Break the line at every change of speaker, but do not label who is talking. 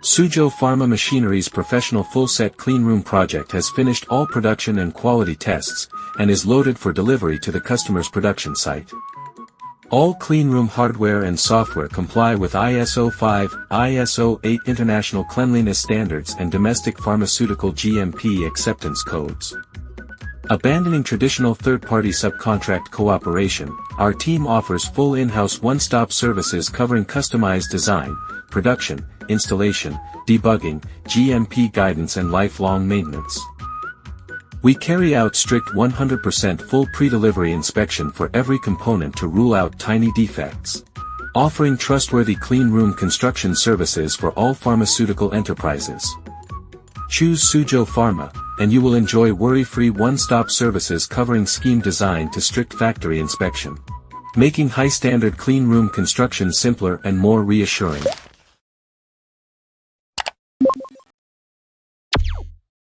Suzhou Pharma Machinery's professional full-set cleanroom project has finished all production and quality tests, and is loaded for delivery to the customer's production site. All cleanroom hardware and software comply with ISO 5, ISO 8 international cleanliness standards and domestic pharmaceutical GMP acceptance codes. Abandoning traditional third-party subcontract cooperation, our team offers full in-house one-stop services covering customized design, production, installation, debugging, GMP guidance and lifelong maintenance. We carry out strict 100% full pre-delivery inspection for every component to rule out tiny defects. Offering trustworthy cleanroom construction services for all pharmaceutical enterprises. Choose Suzhou Pharma, and you will enjoy worry-free one-stop services covering scheme design to strict factory inspection. Making high-standard cleanroom construction simpler and more reassuring.